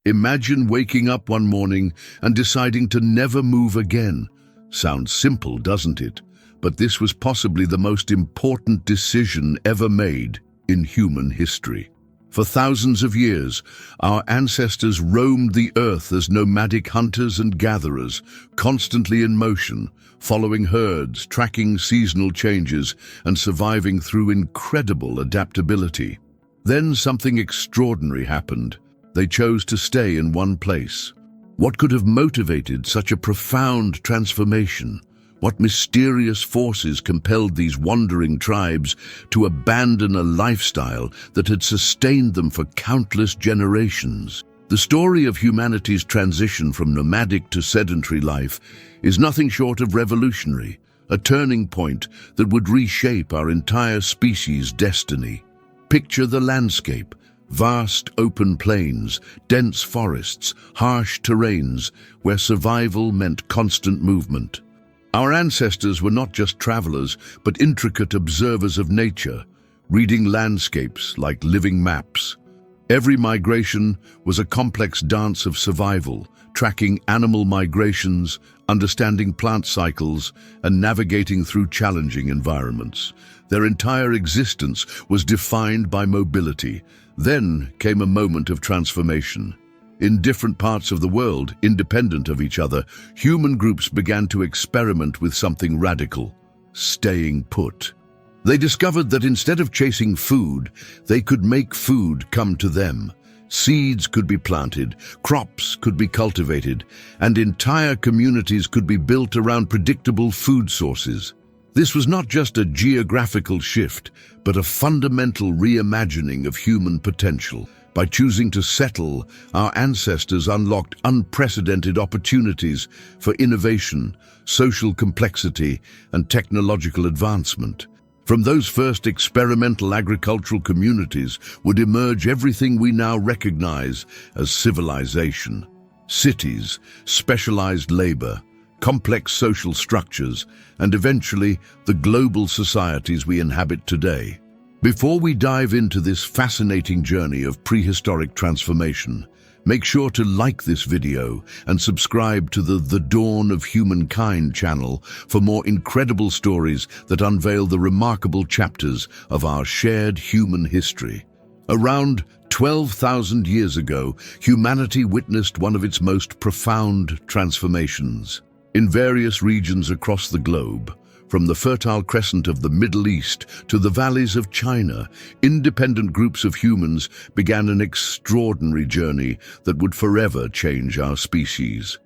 Imagine waking up one morning and deciding to never move again. Sounds simple, doesn't it? But this was possibly the most important decision ever made in human history. For thousands of years, our ancestors roamed the earth as nomadic hunters and gatherers, constantly in motion, following herds, tracking seasonal changes, and surviving through incredible adaptability. Then something extraordinary happened. They chose to stay in one place. What could have motivated such a profound transformation? What mysterious forces compelled these wandering tribes to abandon a lifestyle that had sustained them for countless generations? The story of humanity's transition from nomadic to sedentary life is nothing short of revolutionary, a turning point that would reshape our entire species' destiny. Picture the landscape: vast open plains, dense forests, harsh terrains where survival meant constant movement. Our ancestors were not just travelers, but intricate observers of nature, reading landscapes like living maps. Every migration was a complex dance of survival, tracking animal migrations, understanding plant cycles, and navigating through challenging environments. Their entire existence was defined by mobility. Then came a moment of transformation. In different parts of the world, independent of each other, human groups began to experiment with something radical: staying put. They discovered that instead of chasing food, they could make food come to them. Seeds could be planted, crops could be cultivated, and entire communities could be built around predictable food sources. This was not just a geographical shift, but a fundamental reimagining of human potential. By choosing to settle, our ancestors unlocked unprecedented opportunities for innovation, social complexity, and technological advancement. From those first experimental agricultural communities would emerge everything we now recognize as civilization: cities, specialized labor, complex social structures, and eventually the global societies we inhabit today. Before we dive into this fascinating journey of prehistoric transformation, make sure to like this video and subscribe to the Dawn of Humankind channel for more incredible stories that unveil the remarkable chapters of our shared human history. Around 12,000 years ago, humanity witnessed one of its most profound transformations. In various regions across the globe, from the Fertile Crescent of the Middle East to the valleys of China, independent groups of humans began an extraordinary journey that would forever change our species.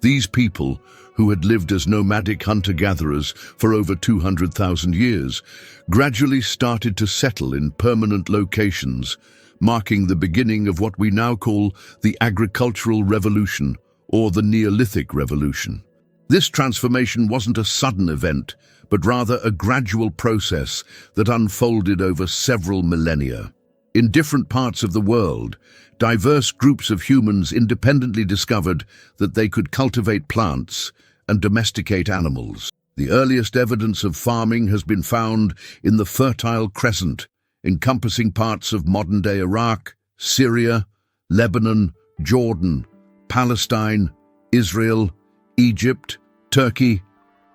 These people, who had lived as nomadic hunter-gatherers for over 200,000 years, gradually started to settle in permanent locations, marking the beginning of what we now call the Agricultural Revolution or the Neolithic Revolution. This transformation wasn't a sudden event, but rather a gradual process that unfolded over several millennia. In different parts of the world, diverse groups of humans independently discovered that they could cultivate plants and domesticate animals. The earliest evidence of farming has been found in the Fertile Crescent, encompassing parts of modern-day Iraq, Syria, Lebanon, Jordan, Palestine, Israel, Egypt, Turkey,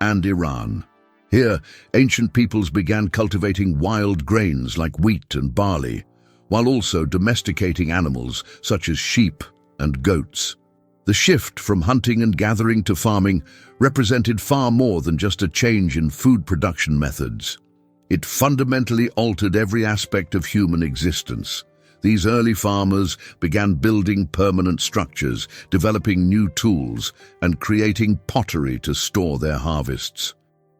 and Iran. Here, ancient peoples began cultivating wild grains like wheat and barley, while also domesticating animals such as sheep and goats. The shift from hunting and gathering to farming represented far more than just a change in food production methods. It fundamentally altered every aspect of human existence. These early farmers began building permanent structures, developing new tools, and creating pottery to store their harvests.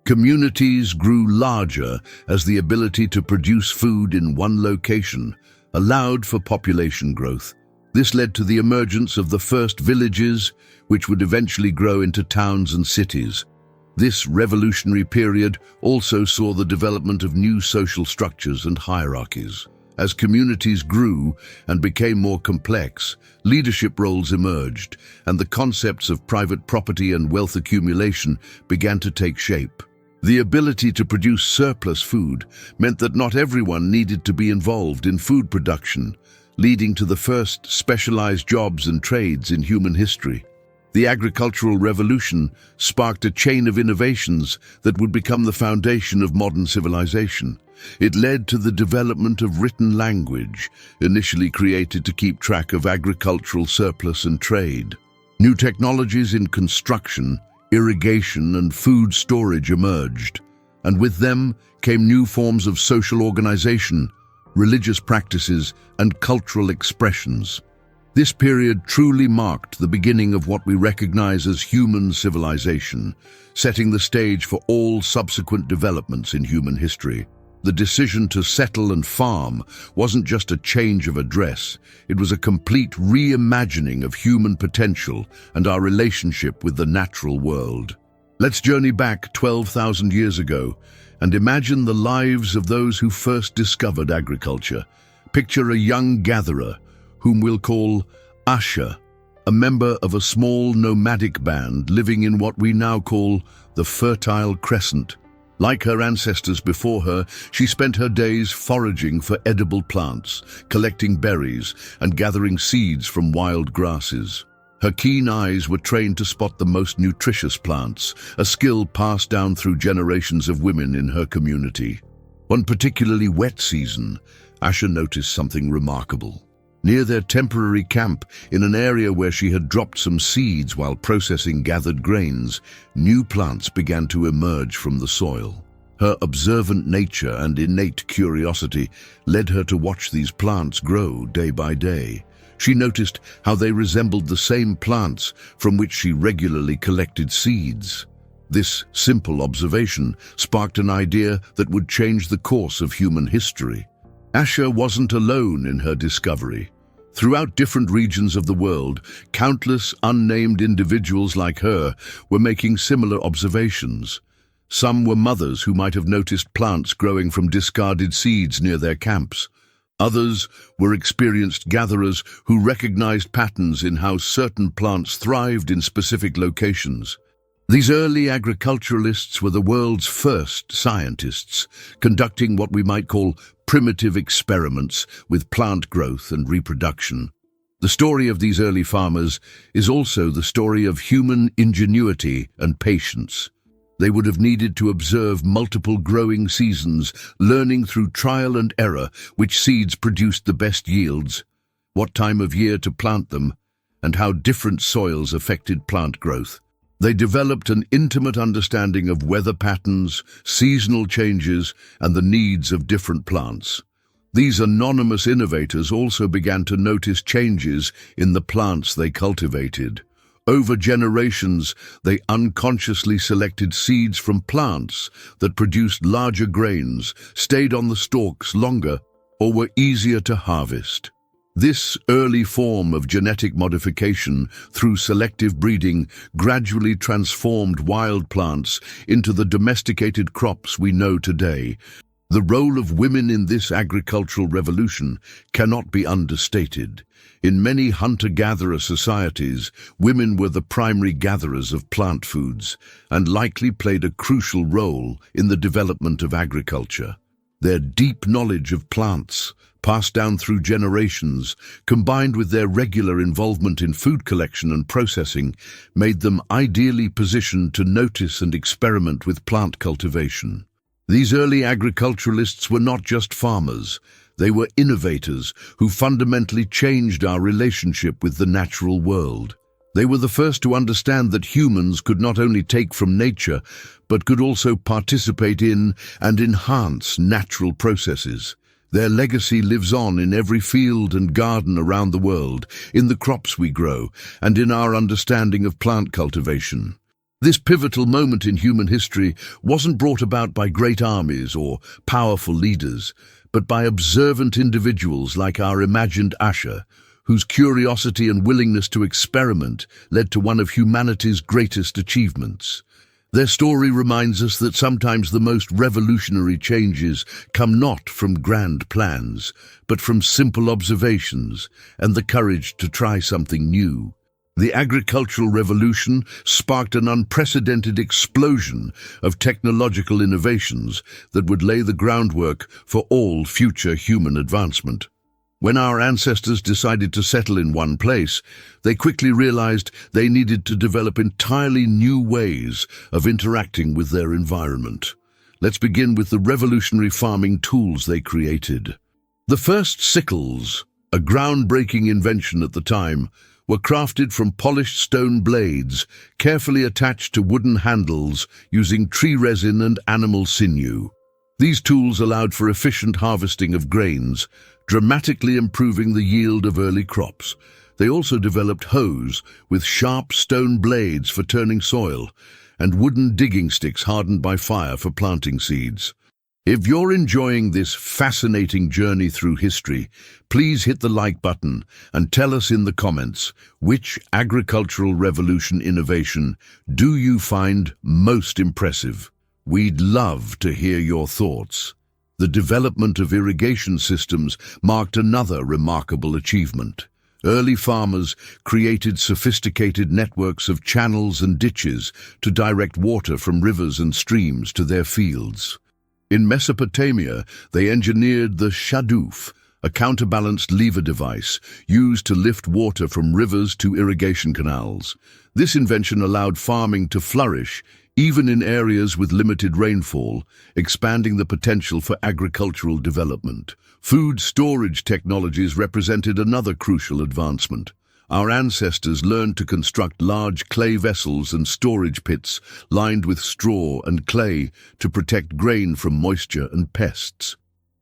Communities grew larger as the ability to produce food in one location allowed for population growth. This led to the emergence of the first villages, which would eventually grow into towns and cities. This revolutionary period also saw the development of new social structures and hierarchies. As communities grew and became more complex, leadership roles emerged, and the concepts of private property and wealth accumulation began to take shape. The ability to produce surplus food meant that not everyone needed to be involved in food production, leading to the first specialized jobs and trades in human history. The agricultural revolution sparked a chain of innovations that would become the foundation of modern civilization. It led to the development of written language, initially created to keep track of agricultural surplus and trade. New technologies in construction, irrigation, and food storage emerged, and with them came new forms of social organization, religious practices, and cultural expressions. This period truly marked the beginning of what we recognize as human civilization, setting the stage for all subsequent developments in human history. The decision to settle and farm wasn't just a change of address, it was a complete reimagining of human potential and our relationship with the natural world. Let's journey back 12,000 years ago and imagine the lives of those who first discovered agriculture. Picture a young gatherer, whom we'll call Asha, a member of a small nomadic band living in what we now call the Fertile Crescent. Like her ancestors before her, she spent her days foraging for edible plants, collecting berries, and gathering seeds from wild grasses. Her keen eyes were trained to spot the most nutritious plants, a skill passed down through generations of women in her community. One particularly wet season, Asha noticed something remarkable. Near their temporary camp, in an area where she had dropped some seeds while processing gathered grains, new plants began to emerge from the soil. Her observant nature and innate curiosity led her to watch these plants grow day by day. She noticed how they resembled the same plants from which she regularly collected seeds. This simple observation sparked an idea that would change the course of human history. Asha wasn't alone in her discovery. Throughout different regions of the world, countless unnamed individuals like her were making similar observations. Some were mothers who might have noticed plants growing from discarded seeds near their camps. Others were experienced gatherers who recognized patterns in how certain plants thrived in specific locations. These early agriculturalists were the world's first scientists, conducting what we might call primitive experiments with plant growth and reproduction. The story of these early farmers is also the story of human ingenuity and patience. They would have needed to observe multiple growing seasons, learning through trial and error which seeds produced the best yields, what time of year to plant them, and how different soils affected plant growth. They developed an intimate understanding of weather patterns, seasonal changes, and the needs of different plants. These anonymous innovators also began to notice changes in the plants they cultivated. Over generations, they unconsciously selected seeds from plants that produced larger grains, stayed on the stalks longer, or were easier to harvest. This early form of genetic modification through selective breeding gradually transformed wild plants into the domesticated crops we know today. The role of women in this agricultural revolution cannot be understated. In many hunter-gatherer societies, women were the primary gatherers of plant foods and likely played a crucial role in the development of agriculture. Their deep knowledge of plants, passed down through generations, combined with their regular involvement in food collection and processing, made them ideally positioned to notice and experiment with plant cultivation. These early agriculturalists were not just farmers, they were innovators who fundamentally changed our relationship with the natural world. They were the first to understand that humans could not only take from nature, but could also participate in and enhance natural processes. Their legacy lives on in every field and garden around the world, in the crops we grow, and in our understanding of plant cultivation. This pivotal moment in human history wasn't brought about by great armies or powerful leaders, but by observant individuals like our imagined Asha, whose curiosity and willingness to experiment led to one of humanity's greatest achievements. Their story reminds us that sometimes the most revolutionary changes come not from grand plans, but from simple observations and the courage to try something new. The agricultural revolution sparked an unprecedented explosion of technological innovations that would lay the groundwork for all future human advancement. When our ancestors decided to settle in one place, they quickly realized they needed to develop entirely new ways of interacting with their environment. Let's begin with the revolutionary farming tools they created. The first sickles, a groundbreaking invention at the time, were crafted from polished stone blades, carefully attached to wooden handles using tree resin and animal sinew. These tools allowed for efficient harvesting of grains, dramatically improving the yield of early crops. They also developed hoes with sharp stone blades for turning soil, and wooden digging sticks hardened by fire for planting seeds. If you're enjoying this fascinating journey through history, please hit the like button and tell us in the comments, which agricultural revolution innovation do you find most impressive? We'd love to hear your thoughts. The development of irrigation systems marked another remarkable achievement. Early farmers created sophisticated networks of channels and ditches to direct water from rivers and streams to their fields. In Mesopotamia, they engineered the shaduf, a counterbalanced lever device used to lift water from rivers to irrigation canals. This invention allowed farming to flourish even in areas with limited rainfall, expanding the potential for agricultural development. Food storage technologies represented another crucial advancement. Our ancestors learned to construct large clay vessels and storage pits lined with straw and clay to protect grain from moisture and pests.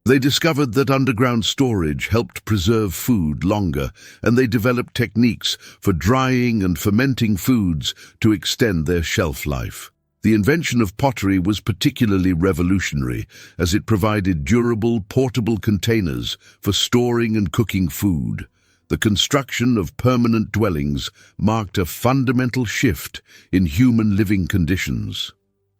They discovered that underground storage helped preserve food longer, and they developed techniques for drying and fermenting foods to extend their shelf life. The invention of pottery was particularly revolutionary, as it provided durable, portable containers for storing and cooking food. The construction of permanent dwellings marked a fundamental shift in human living conditions.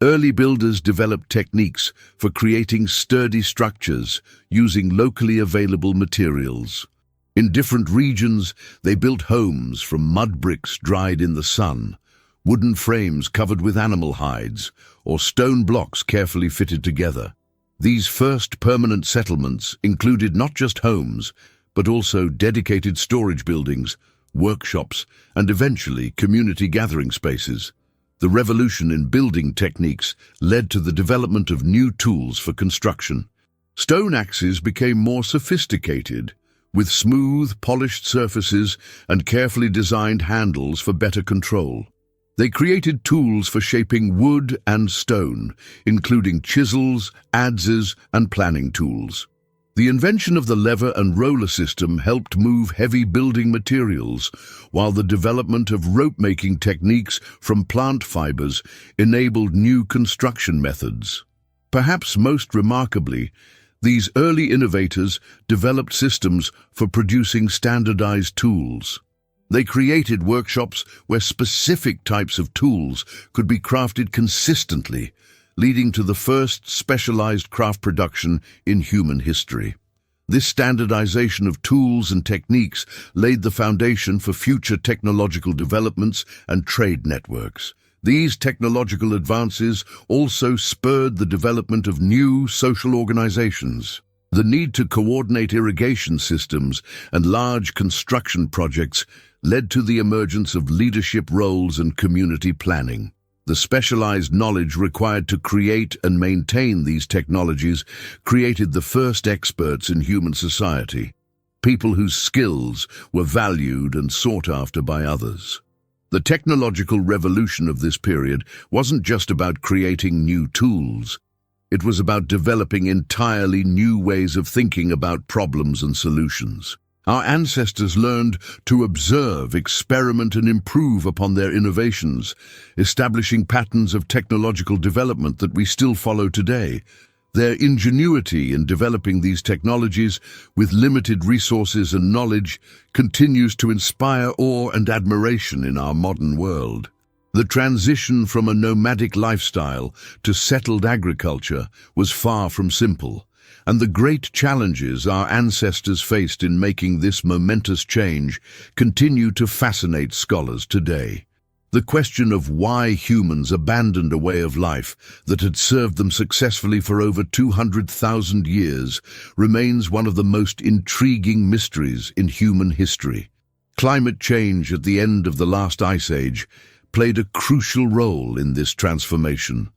Early builders developed techniques for creating sturdy structures using locally available materials. In different regions, they built homes from mud bricks dried in the sun, wooden frames covered with animal hides, or stone blocks carefully fitted together. These first permanent settlements included not just homes, but also dedicated storage buildings, workshops, and eventually community gathering spaces. The revolution in building techniques led to the development of new tools for construction. Stone axes became more sophisticated, with smooth, polished surfaces and carefully designed handles for better control. They created tools for shaping wood and stone, including chisels, adzes, and planing tools. The invention of the lever and roller system helped move heavy building materials, while the development of rope-making techniques from plant fibers enabled new construction methods. Perhaps most remarkably, these early innovators developed systems for producing standardized tools. They created workshops where specific types of tools could be crafted consistently, leading to the first specialized craft production in human history. This standardization of tools and techniques laid the foundation for future technological developments and trade networks. These technological advances also spurred the development of new social organizations. The need to coordinate irrigation systems and large construction projects led to the emergence of leadership roles and community planning. The specialized knowledge required to create and maintain these technologies created the first experts in human society, people whose skills were valued and sought after by others. The technological revolution of this period wasn't just about creating new tools. It was about developing entirely new ways of thinking about problems and solutions. Our ancestors learned to observe, experiment, and improve upon their innovations, establishing patterns of technological development that we still follow today. Their ingenuity in developing these technologies with limited resources and knowledge continues to inspire awe and admiration in our modern world. The transition from a nomadic lifestyle to settled agriculture was far from simple, and the great challenges our ancestors faced in making this momentous change continue to fascinate scholars today. The question of why humans abandoned a way of life that had served them successfully for over 200,000 years remains one of the most intriguing mysteries in human history. Climate change at the end of the last ice age played a crucial role in this transformation.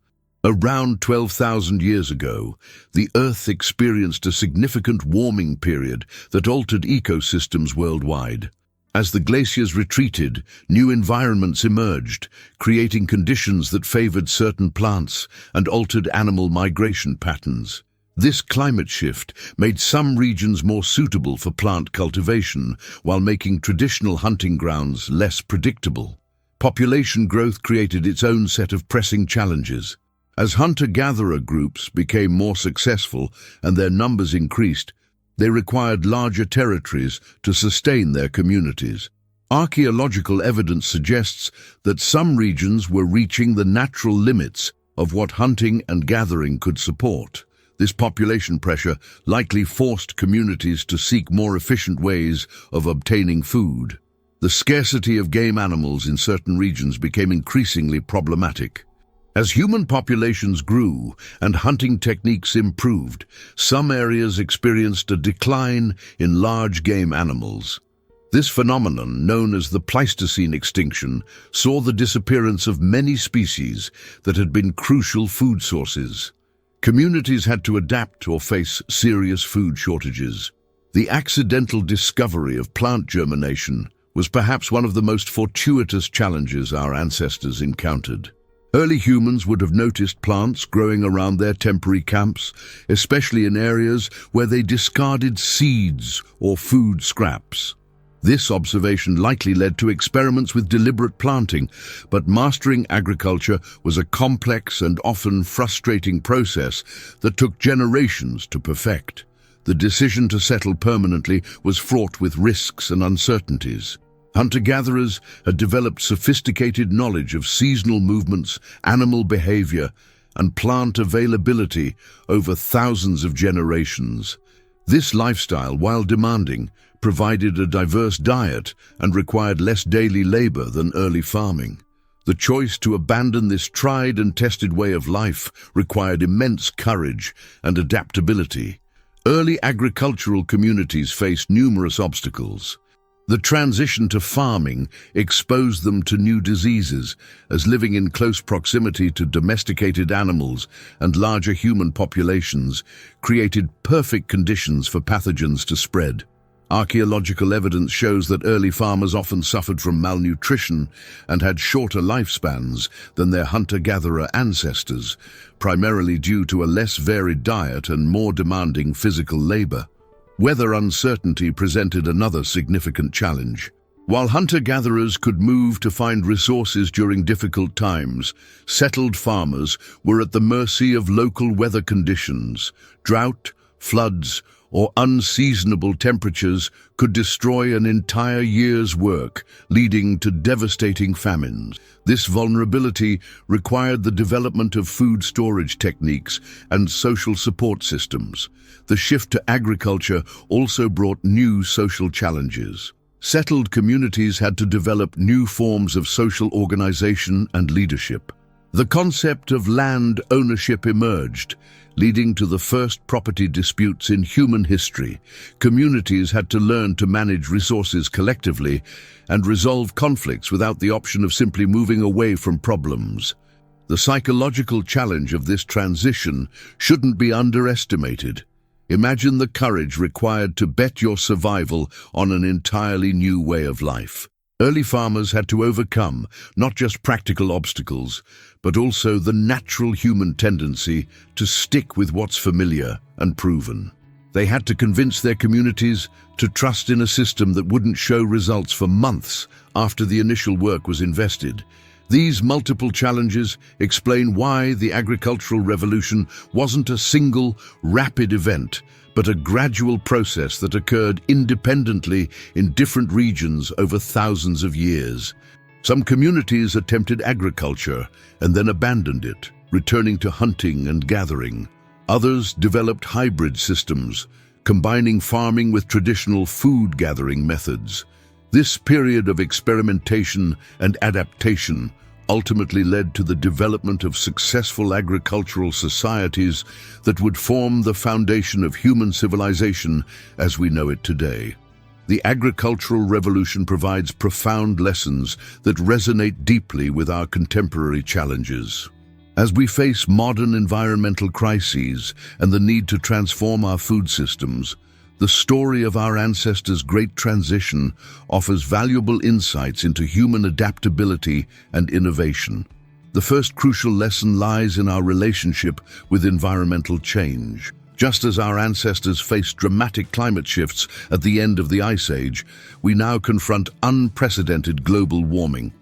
Around 12,000 years ago, the Earth experienced a significant warming period that altered ecosystems worldwide. As the glaciers retreated, new environments emerged, creating conditions that favored certain plants and altered animal migration patterns. This climate shift made some regions more suitable for plant cultivation, while making traditional hunting grounds less predictable. Population growth created its own set of pressing challenges. As hunter-gatherer groups became more successful and their numbers increased, they required larger territories to sustain their communities. Archaeological evidence suggests that some regions were reaching the natural limits of what hunting and gathering could support. This population pressure likely forced communities to seek more efficient ways of obtaining food. The scarcity of game animals in certain regions became increasingly problematic. As human populations grew and hunting techniques improved, some areas experienced a decline in large game animals. This phenomenon, known as the Pleistocene extinction, saw the disappearance of many species that had been crucial food sources. Communities had to adapt or face serious food shortages. The accidental discovery of plant germination was perhaps one of the most fortuitous challenges our ancestors encountered. Early humans would have noticed plants growing around their temporary camps, especially in areas where they discarded seeds or food scraps. This observation likely led to experiments with deliberate planting, but mastering agriculture was a complex and often frustrating process that took generations to perfect. The decision to settle permanently was fraught with risks and uncertainties. Hunter-gatherers had developed sophisticated knowledge of seasonal movements, animal behavior, and plant availability over thousands of generations. This lifestyle, while demanding, provided a diverse diet and required less daily labor than early farming. The choice to abandon this tried and tested way of life required immense courage and adaptability. Early agricultural communities faced numerous obstacles. The transition to farming exposed them to new diseases, as living in close proximity to domesticated animals and larger human populations created perfect conditions for pathogens to spread. Archaeological evidence shows that early farmers often suffered from malnutrition and had shorter lifespans than their hunter-gatherer ancestors, primarily due to a less varied diet and more demanding physical labor. Weather uncertainty presented another significant challenge. While hunter-gatherers could move to find resources during difficult times, settled farmers were at the mercy of local weather conditions. Drought, floods, or unseasonable temperatures could destroy an entire year's work, leading to devastating famines. This vulnerability required the development of food storage techniques and social support systems. The shift to agriculture also brought new social challenges. Settled communities had to develop new forms of social organization and leadership. The concept of land ownership emerged, leading to the first property disputes in human history. Communities had to learn to manage resources collectively and resolve conflicts without the option of simply moving away from problems. The psychological challenge of this transition shouldn't be underestimated. Imagine the courage required to bet your survival on an entirely new way of life. Early farmers had to overcome not just practical obstacles, but also the natural human tendency to stick with what's familiar and proven. They had to convince their communities to trust in a system that wouldn't show results for months after the initial work was invested. These multiple challenges explain why the agricultural revolution wasn't a single, rapid event, but a gradual process that occurred independently in different regions over thousands of years. Some communities attempted agriculture and then abandoned it, returning to hunting and gathering. Others developed hybrid systems, combining farming with traditional food-gathering methods. This period of experimentation and adaptation ultimately led to the development of successful agricultural societies that would form the foundation of human civilization as we know it today. The agricultural revolution provides profound lessons that resonate deeply with our contemporary challenges. As we face modern environmental crises and the need to transform our food systems, the story of our ancestors' great transition offers valuable insights into human adaptability and innovation. The first crucial lesson lies in our relationship with environmental change. Just as our ancestors faced dramatic climate shifts at the end of the Ice Age, we now confront unprecedented global warming.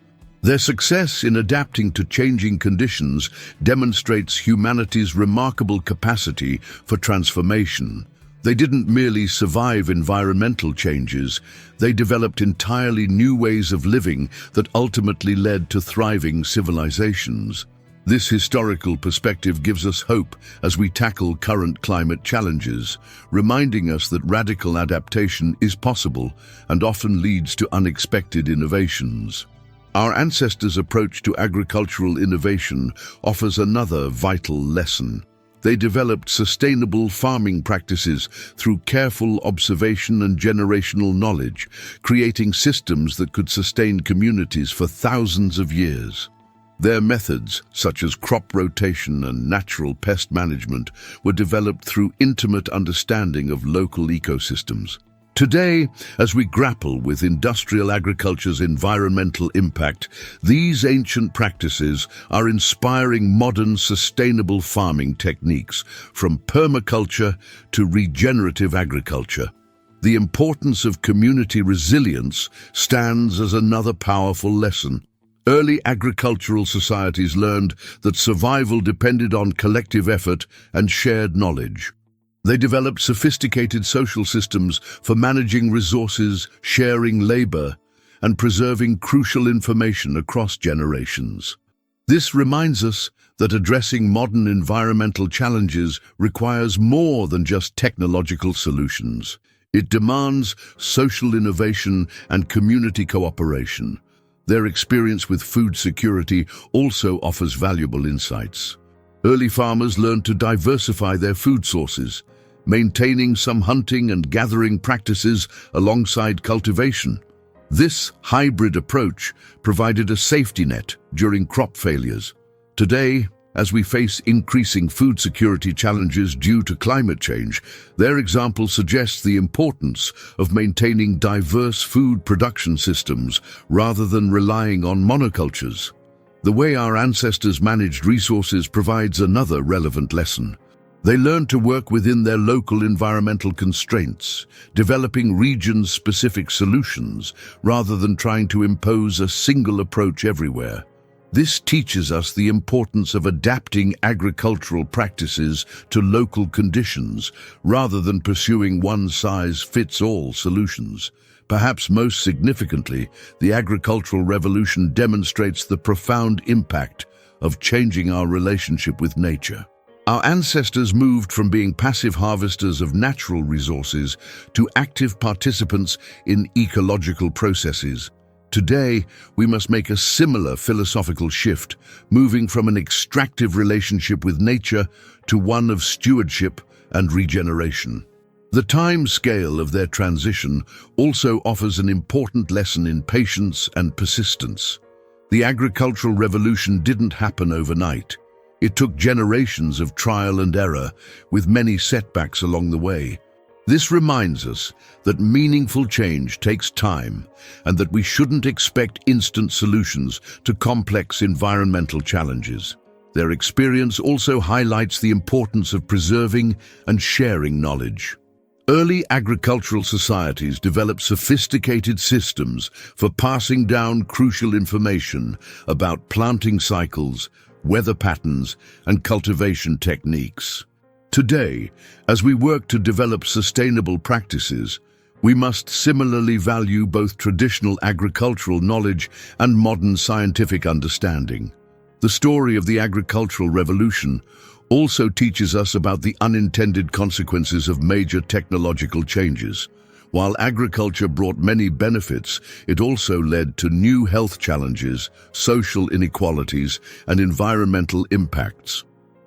Their success in adapting to changing conditions demonstrates humanity's remarkable capacity for transformation. They didn't merely survive environmental changes, they developed entirely new ways of living that ultimately led to thriving civilizations. This historical perspective gives us hope as we tackle current climate challenges, reminding us that radical adaptation is possible and often leads to unexpected innovations. Our ancestors' approach to agricultural innovation offers another vital lesson. They developed sustainable farming practices through careful observation and generational knowledge, creating systems that could sustain communities for thousands of years. Their methods, such as crop rotation and natural pest management, were developed through intimate understanding of local ecosystems. Today, as we grapple with industrial agriculture's environmental impact, these ancient practices are inspiring modern sustainable farming techniques, from permaculture to regenerative agriculture. The importance of community resilience stands as another powerful lesson. Early agricultural societies learned that survival depended on collective effort and shared knowledge. They developed sophisticated social systems for managing resources, sharing labor, and preserving crucial information across generations. This reminds us that addressing modern environmental challenges requires more than just technological solutions. It demands social innovation and community cooperation. Their experience with food security also offers valuable insights. Early farmers learned to diversify their food sources, maintaining some hunting and gathering practices alongside cultivation. This hybrid approach provided a safety net during crop failures. Today, as we face increasing food security challenges due to climate change, their example suggests the importance of maintaining diverse food production systems rather than relying on monocultures. The way our ancestors managed resources provides another relevant lesson. They learned to work within their local environmental constraints, developing region-specific solutions rather than trying to impose a single approach everywhere. This teaches us the importance of adapting agricultural practices to local conditions rather than pursuing one-size-fits-all solutions. Perhaps most significantly, the agricultural revolution demonstrates the profound impact of changing our relationship with nature. Our ancestors moved from being passive harvesters of natural resources to active participants in ecological processes. Today, we must make a similar philosophical shift, moving from an extractive relationship with nature to one of stewardship and regeneration. The time scale of their transition also offers an important lesson in patience and persistence. The agricultural revolution didn't happen overnight. It took generations of trial and error, with many setbacks along the way. This reminds us that meaningful change takes time and that we shouldn't expect instant solutions to complex environmental challenges. Their experience also highlights the importance of preserving and sharing knowledge. Early agricultural societies developed sophisticated systems for passing down crucial information about planting cycles, weather patterns, and cultivation techniques. Today, as we work to develop sustainable practices, we must similarly value both traditional agricultural knowledge and modern scientific understanding. The story of the agricultural revolution also teaches us about the unintended consequences of major technological changes. While agriculture brought many benefits, it also led to new health challenges, social inequalities, and environmental impacts.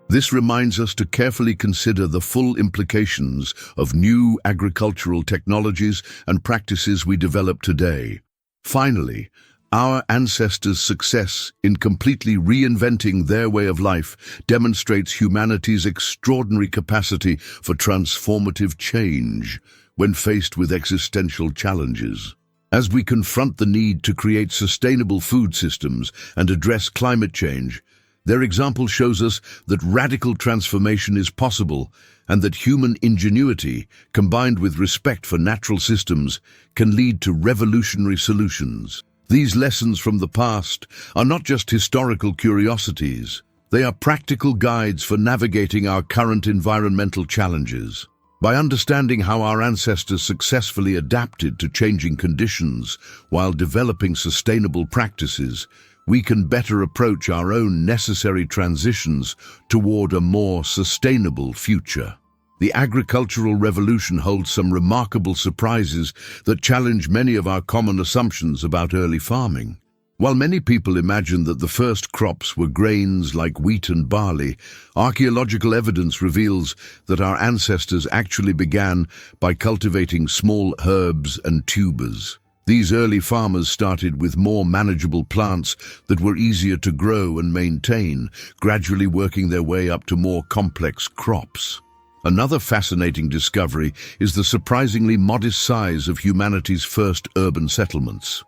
This reminds us to carefully consider the full implications of new agricultural technologies and practices we develop today. Finally, our ancestors' success in completely reinventing their way of life demonstrates humanity's extraordinary capacity for transformative change when faced with existential challenges. As we confront the need to create sustainable food systems and address climate change, their example shows us that radical transformation is possible and that human ingenuity, combined with respect for natural systems, can lead to revolutionary solutions. These lessons from the past are not just historical curiosities. They are practical guides for navigating our current environmental challenges. By understanding how our ancestors successfully adapted to changing conditions while developing sustainable practices, we can better approach our own necessary transitions toward a more sustainable future. The agricultural revolution holds some remarkable surprises that challenge many of our common assumptions about early farming. While many people imagine that the first crops were grains like wheat and barley, archaeological evidence reveals that our ancestors actually began by cultivating small herbs and tubers. These early farmers started with more manageable plants that were easier to grow and maintain, gradually working their way up to more complex crops. Another fascinating discovery is the surprisingly modest size of humanity's first urban settlements.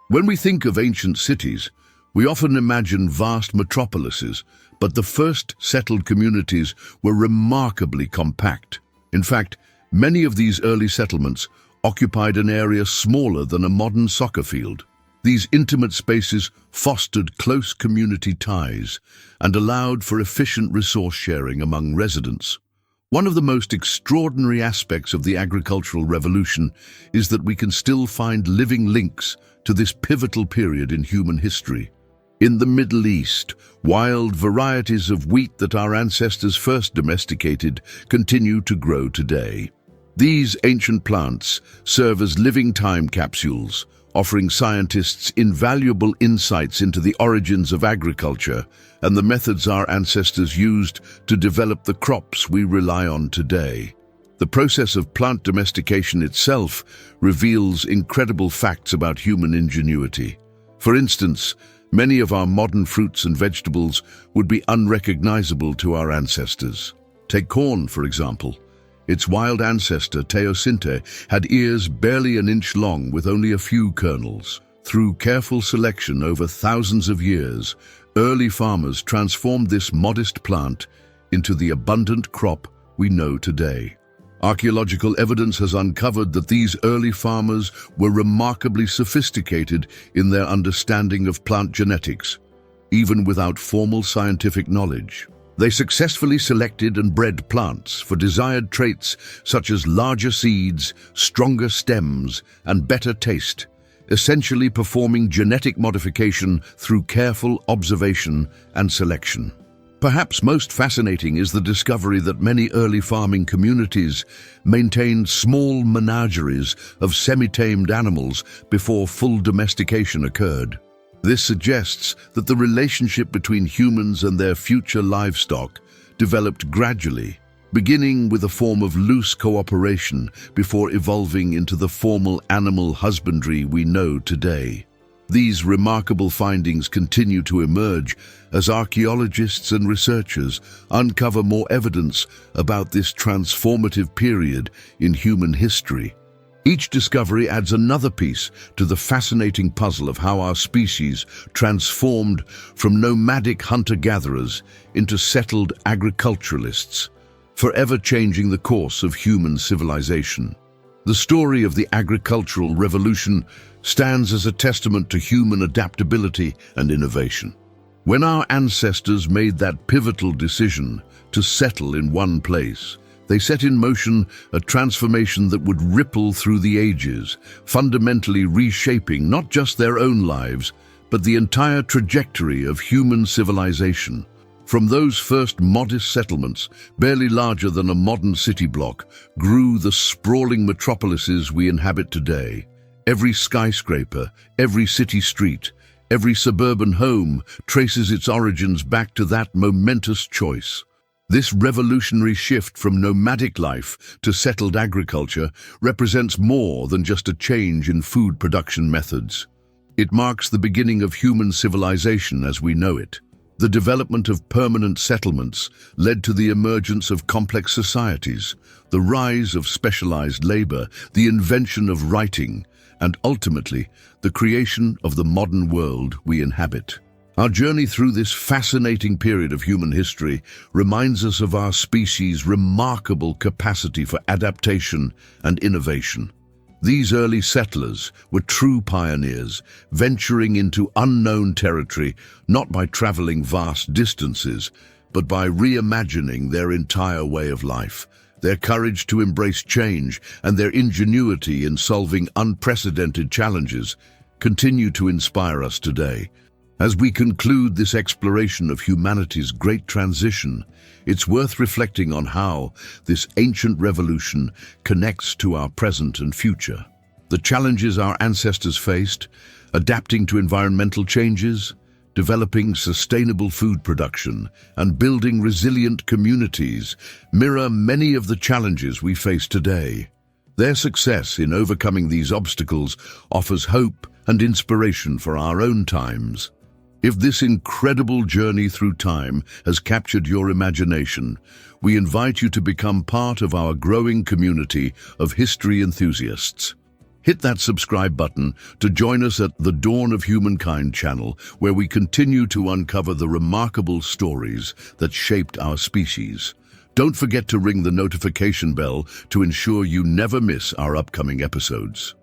When we think of ancient cities, we often imagine vast metropolises, but the first settled communities were remarkably compact. In fact, many of these early settlements occupied an area smaller than a modern soccer field. These intimate spaces fostered close community ties and allowed for efficient resource sharing among residents. One of the most extraordinary aspects of the agricultural revolution is that we can still find living links to this pivotal period in human history. In the Middle East, wild varieties of wheat that our ancestors first domesticated continue to grow today. These ancient plants serve as living time capsules, offering scientists invaluable insights into the origins of agriculture and the methods our ancestors used to develop the crops we rely on today. The process of plant domestication itself reveals incredible facts about human ingenuity. For instance, many of our modern fruits and vegetables would be unrecognizable to our ancestors. Take corn, for example. Its wild ancestor, teosinte, had ears barely an inch long with only a few kernels. Through careful selection over thousands of years, early farmers transformed this modest plant into the abundant crop we know today. Archaeological evidence has uncovered that these early farmers were remarkably sophisticated in their understanding of plant genetics, even without formal scientific knowledge. They successfully selected and bred plants for desired traits such as larger seeds, stronger stems, and better taste, essentially performing genetic modification through careful observation and selection. Perhaps most fascinating is the discovery that many early farming communities maintained small menageries of semi-tamed animals before full domestication occurred. This suggests that the relationship between humans and their future livestock developed gradually, beginning with a form of loose cooperation before evolving into the formal animal husbandry we know today. These remarkable findings continue to emerge as archaeologists and researchers uncover more evidence about this transformative period in human history. Each discovery adds another piece to the fascinating puzzle of how our species transformed from nomadic hunter-gatherers into settled agriculturalists, forever changing the course of human civilization. The story of the agricultural revolution stands as a testament to human adaptability and innovation. When our ancestors made that pivotal decision to settle in one place, they set in motion a transformation that would ripple through the ages, fundamentally reshaping not just their own lives, but the entire trajectory of human civilization. From those first modest settlements, barely larger than a modern city block, grew the sprawling metropolises we inhabit today. Every skyscraper, every city street, every suburban home traces its origins back to that momentous choice. This revolutionary shift from nomadic life to settled agriculture represents more than just a change in food production methods. It marks the beginning of human civilization as we know it. The development of permanent settlements led to the emergence of complex societies, the rise of specialized labor, the invention of writing, and ultimately, the creation of the modern world we inhabit. Our journey through this fascinating period of human history reminds us of our species' remarkable capacity for adaptation and innovation. These early settlers were true pioneers, venturing into unknown territory not by traveling vast distances, but by reimagining their entire way of life. Their courage to embrace change and their ingenuity in solving unprecedented challenges continue to inspire us today. As we conclude this exploration of humanity's great transition, it's worth reflecting on how this ancient revolution connects to our present and future. The challenges our ancestors faced, adapting to environmental changes, developing sustainable food production, and building resilient communities, mirror many of the challenges we face today. Their success in overcoming these obstacles offers hope and inspiration for our own times. If this incredible journey through time has captured your imagination, we invite you to become part of our growing community of history enthusiasts. Hit that subscribe button to join us at the Dawn of Humankind channel, where we continue to uncover the remarkable stories that shaped our species. Don't forget to ring the notification bell to ensure you never miss our upcoming episodes.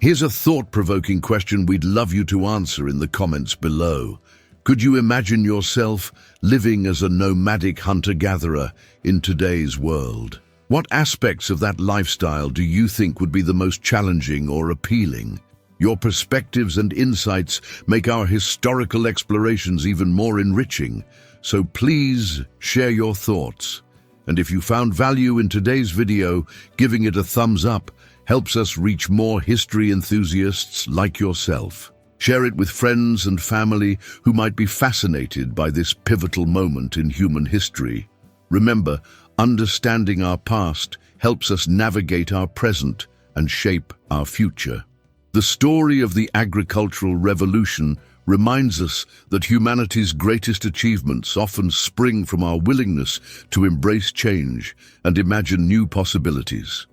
Here's a thought-provoking question we'd love you to answer in the comments below. Could you imagine yourself living as a nomadic hunter-gatherer in today's world? What aspects of that lifestyle do you think would be the most challenging or appealing? Your perspectives and insights make our historical explorations even more enriching, so please share your thoughts. And if you found value in today's video, giving it a thumbs up helps us reach more history enthusiasts like yourself. Share it with friends and family who might be fascinated by this pivotal moment in human history. Remember, understanding our past helps us navigate our present and shape our future. The story of the agricultural revolution reminds us that humanity's greatest achievements often spring from our willingness to embrace change and imagine new possibilities.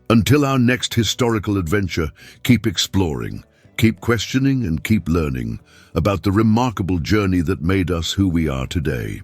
Until our next historical adventure, keep exploring, keep questioning, and keep learning about the remarkable journey that made us who we are today.